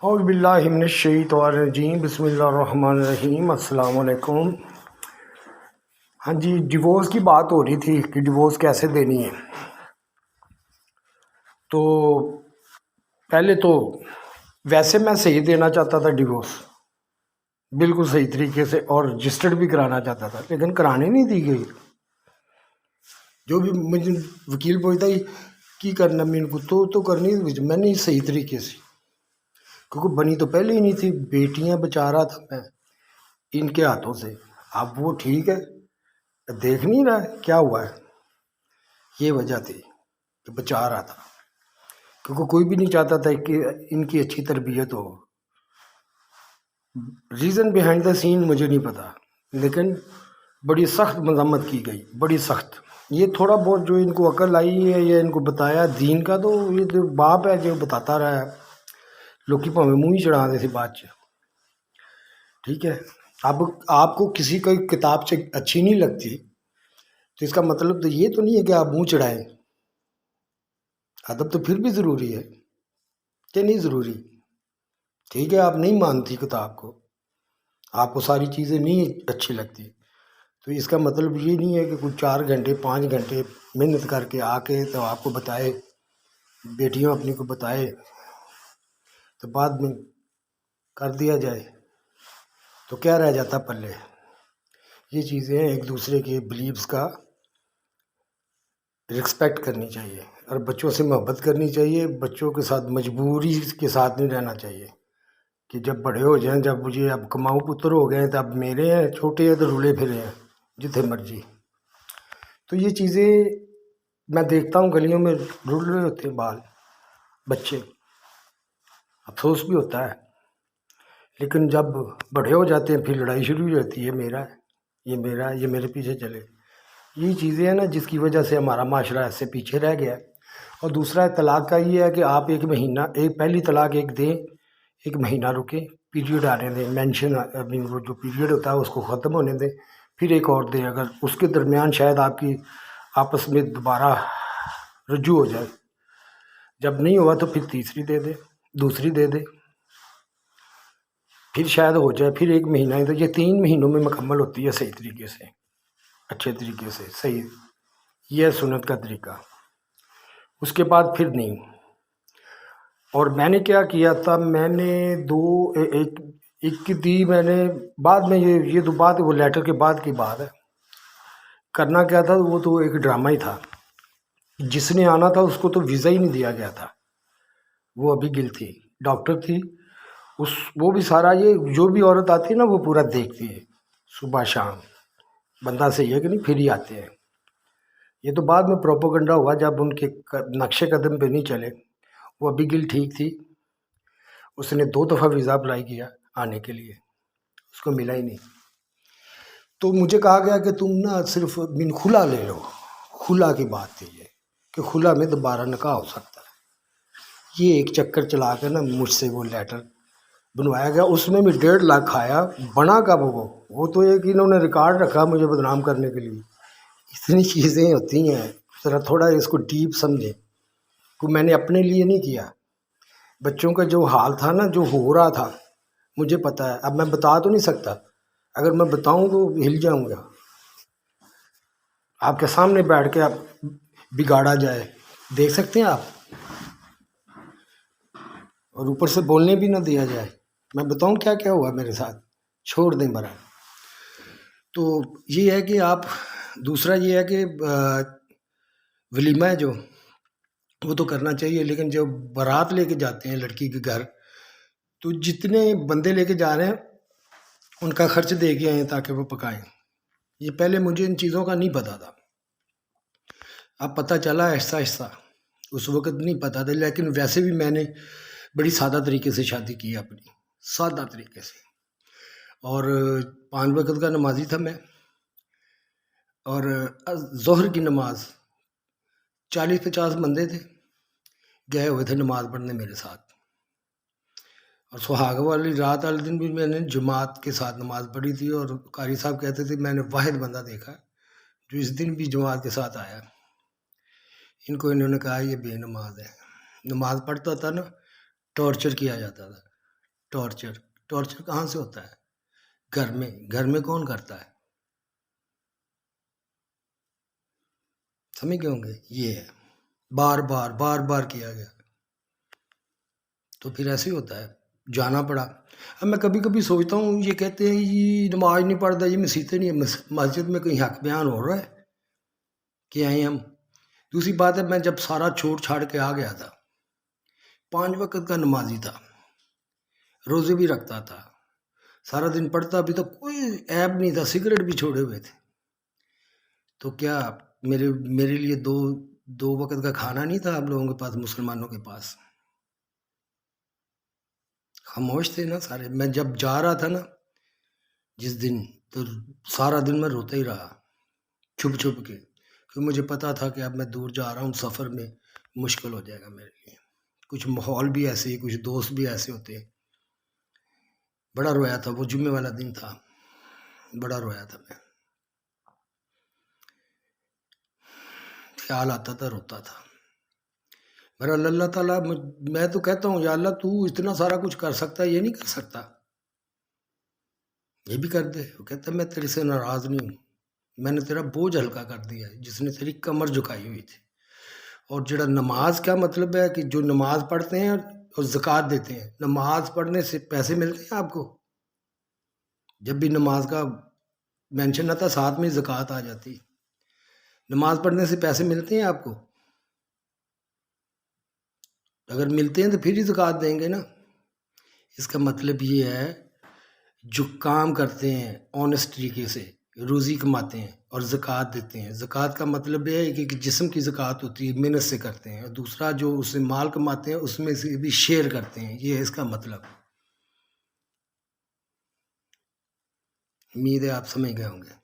اعوذ باللہ من الشیطان الرجیم، بسم اللہ الرحمن الرحیم، السلام علیکم۔ ہاں جی، ڈیورس کی بات ہو رہی تھی کہ ڈیورس کیسے دینی ہے۔ تو پہلے تو ویسے میں صحیح دینا چاہتا تھا ڈیورس، بالکل صحیح طریقے سے، اور رجسٹرڈ بھی کرانا چاہتا تھا، لیکن کرانے نہیں دی گئی۔ جو بھی مجھے وکیل پوچھتا ہی کی کرنا میرے کو تو کرنی میں نے صحیح طریقے سے، کیونکہ بنی تو پہلے ہی نہیں تھی، بیٹیاں بچا رہا تھا میں ان کے ہاتھوں سے۔ اب وہ ٹھیک ہے، دیکھ نہیں رہا ہے کیا ہوا ہے، یہ وجہ تھی کہ بچا رہا تھا، کیونکہ کوئی بھی نہیں چاہتا تھا کہ ان کی اچھی تربیت ہو۔ ریزن بیہائنڈ دا سین مجھے نہیں پتا، لیکن بڑی سخت مذمت کی گئی، بڑی سخت۔ یہ تھوڑا بہت جو ان کو عقل آئی ہے یا ان کو بتایا دین کا، تو یہ تو باپ ہے جو بتاتا رہا ہے، لوکی پاویں منہ ہی چڑھا دے سی بات چ، ٹھیک ہے۔ اب آپ کو کسی کا کتاب سے اچھی نہیں لگتی تو اس کا مطلب تو یہ تو نہیں ہے کہ آپ منہ چڑھائیں۔ ادب تو پھر بھی ضروری ہے کہ نہیں ضروری؟ ٹھیک ہے، آپ نہیں مانتی کتاب کو، آپ کو ساری چیزیں نہیں اچھی لگتی، تو اس کا مطلب یہ نہیں ہے کہ کوئی 4 گھنٹے 5 گھنٹے محنت کر کے آ کے تو آپ کو بتائے، بیٹیوں اپنی کو بتائے، تو بعد میں کر دیا جائے تو کیا رہ جاتا پلے۔ یہ چیزیں ایک دوسرے کے بلیفز کا رسپیکٹ کرنی چاہیے، اور بچوں سے محبت کرنی چاہیے، بچوں کے ساتھ مجبوری کے ساتھ نہیں رہنا چاہیے کہ جب بڑے ہو جائیں، جب مجھے اب کماؤ پتر ہو گئے ہیں تو اب میرے ہیں، چھوٹے ہیں تو رولے پھرے ہیں جتنے مرضی۔ تو یہ چیزیں میں دیکھتا ہوں گلیوں میں رول رہے ہوتے ہیں بال بچے، افسوس بھی ہوتا ہے، لیکن جب بڑے ہو جاتے ہیں پھر لڑائی شروع ہو جاتی ہے، میرا ہے، یہ میرا ہے، یہ میرے پیچھے چلے۔ یہ چیزیں ہیں نا جس کی وجہ سے ہمارا معاشرہ ایسے پیچھے رہ گیا ہے۔ اور دوسرا طلاق کا یہ ہے کہ آپ ایک مہینہ، پہلی طلاق ایک دیں، 1 مہینہ رکیں، پیریڈ آنے دیں، مینشن وہ جو پیریڈ ہوتا ہے اس کو ختم ہونے دیں، پھر ایک اور دیں، اگر اس کے درمیان شاید آپ کی آپس میں دوبارہ رجوع ہو جائے، جب نہیں ہوا تو پھر تیسری دے دیں، دوسری دے دیں، پھر شاید ہو جائے، پھر 1 مہینہ ہی تو یہ 3 مہینوں میں مکمل ہوتی ہے صحیح طریقے سے، اچھے طریقے سے، صحیح، یہ ہے سنت کا طریقہ۔ اس کے بعد پھر نہیں۔ اور میں نے کیا کیا تھا، میں نے ایک دی میں نے، بعد میں یہ تو بات وہ لیٹر کے بعد کی بات ہے، کرنا کیا تھا، وہ تو ایک ڈرامہ ہی تھا۔ جس نے آنا تھا اس کو تو ویزا ہی نہیں دیا گیا تھا، وہ ابھی گل تھی، ڈاکٹر تھی، وہ بھی سارا یہ جو بھی عورت آتی ہے نا وہ پورا دیکھتی ہے، صبح شام، بندہ صحیح ہے کہ نہیں، پھر ہی آتے ہیں۔ یہ تو بعد میں پروپیگنڈا ہوا جب ان کے نقش قدم پہ نہیں چلے۔ وہ ابھی گل ٹھیک تھی، اس نے 2 دفعہ ویزا اپلائی کیا آنے کے لیے، اس کو ملا ہی نہیں۔ تو مجھے کہا گیا کہ تم نا صرف من کھلا لے لو، کھلا کی بات تھی یہ کہ کھلا میں دوبارہ نکاح ہو سکتا ہے۔ یہ ایک چکر چلا کے نا مجھ سے وہ لیٹر بنوایا گیا، اس میں بھی 1.5 لاکھ آیا، بنا کب وہ تو ایک انہوں نے ریکارڈ رکھا مجھے بدنام کرنے کے لیے۔ اتنی چیزیں ہوتی ہیں، ذرا تھوڑا اس کو ڈیپ سمجھیں، کہ میں نے اپنے لیے نہیں کیا، بچوں کا جو حال تھا نا، جو ہو رہا تھا مجھے پتہ ہے۔ اب میں بتا تو نہیں سکتا، اگر میں بتاؤں تو ہل جاؤں گا، آپ کے سامنے بیٹھ کے آپ بگاڑا جائے، دیکھ سکتے ہیں آپ، اور اوپر سے بولنے بھی نہ دیا جائے، میں بتاؤں کیا کیا ہوا میرے ساتھ، چھوڑ دیں برا۔ تو یہ ہے کہ آپ، دوسرا یہ ہے کہ ولیمہ ہے جو وہ تو کرنا چاہیے، لیکن جو بارات لے کے جاتے ہیں لڑکی کے گھر، تو جتنے بندے لے کے جا رہے ہیں ان کا خرچ دے کے آئیں تاکہ وہ پکائیں۔ یہ پہلے مجھے ان چیزوں کا نہیں پتہ تھا، اب پتہ چلا آہستہ آہستہ، اس وقت نہیں پتہ تھا، لیکن ویسے بھی میں نے بڑی سادہ طریقے سے شادی کی اپنی، سادہ طریقے سے، اور 5 وقت کا نمازی تھا میں، اور ظہر کی نماز 40-50 بندے تھے گئے ہوئے تھے نماز پڑھنے میرے ساتھ، اور سہاگ والی رات والے دن بھی میں نے جماعت کے ساتھ نماز پڑھی تھی، اور قاری صاحب کہتے تھے میں نے واحد بندہ دیکھا جو اس دن بھی جماعت کے ساتھ آیا۔ ان کو انہوں نے کہا یہ بے نماز ہے، نماز پڑھتا تھا نا، ٹارچر کیا جاتا تھا، ٹارچر کہاں سے ہوتا ہے؟ گھر میں کون کرتا ہے؟ سمجھ گئے ہوں گے. یہ ہے بار بار کیا گیا تو پھر ایسے ہی ہوتا ہے. جانا پڑا. اب میں کبھی کبھی سوچتا ہوں یہ کہتے ہیں یہ نماز نہیں پڑھتا، یہ مسیحتیں نہیں ہے، مسجد میں کہیں حق بیان ہو رہا ہے کہ آئیں ہم. دوسری بات ہے میں جب سارا چھوڑ چھاڑ کے آ گیا تھا، 5 وقت کا نمازی تھا، روزے بھی رکھتا تھا، سارا دن پڑھتا بھی تو کوئی عیب نہیں تھا، سگریٹ بھی چھوڑے ہوئے تھے، تو کیا میرے لیے دو وقت کا کھانا نہیں تھا آپ لوگوں کے پاس، مسلمانوں کے پاس؟ خاموش تھے نا سارے. میں جب جا رہا تھا نا جس دن، تو سارا دن میں روتا ہی رہا چھپ چھپ کے، کیونکہ مجھے پتا تھا کہ اب میں دور جا رہا ہوں، سفر میں مشکل ہو جائے گا میرے لیے. کچھ ماحول بھی ایسے ہی، کچھ دوست بھی ایسے ہوتے. بڑا رویا تھا، وہ جمعے والا دن تھا، بڑا رویا تھا میں. خیال آتا تھا، روتا تھا. میرا اللہ تعالیٰ، میں تو کہتا ہوں یا اللہ تو اتنا سارا کچھ کر سکتا ہے، یہ نہیں کر سکتا؟ یہ بھی کر دے. وہ کہتا ہے میں تیرے سے ناراض نہیں ہوں، میں نے تیرا بوجھ ہلکا کر دیا ہے جس نے تیری کمر جھکائی ہوئی تھی. اور جڑا نماز کا مطلب ہے کہ جو نماز پڑھتے ہیں اور زکوٰۃ دیتے ہیں، نماز پڑھنے سے پیسے ملتے ہیں آپ کو. جب بھی نماز کا مینشن آتا ساتھ میں زکوٰۃ آ جاتی. نماز پڑھنے سے پیسے ملتے ہیں آپ کو؟ اگر ملتے ہیں تو پھر ہی زکوٰۃ دیں گے نا. اس کا مطلب یہ ہے جو کام کرتے ہیں آنیسٹ طریقے سے، روزی کماتے ہیں اور زکوٰۃ دیتے ہیں. زکوٰۃ کا مطلب یہ ہے کہ جسم کی زکوٰۃ ہوتی ہے، محنت سے کرتے ہیں، اور دوسرا جو اس سے مال کماتے ہیں اس میں سے بھی شیئر کرتے ہیں. یہ ہے اس کا مطلب. امید ہے آپ سمجھ گئے ہوں گے.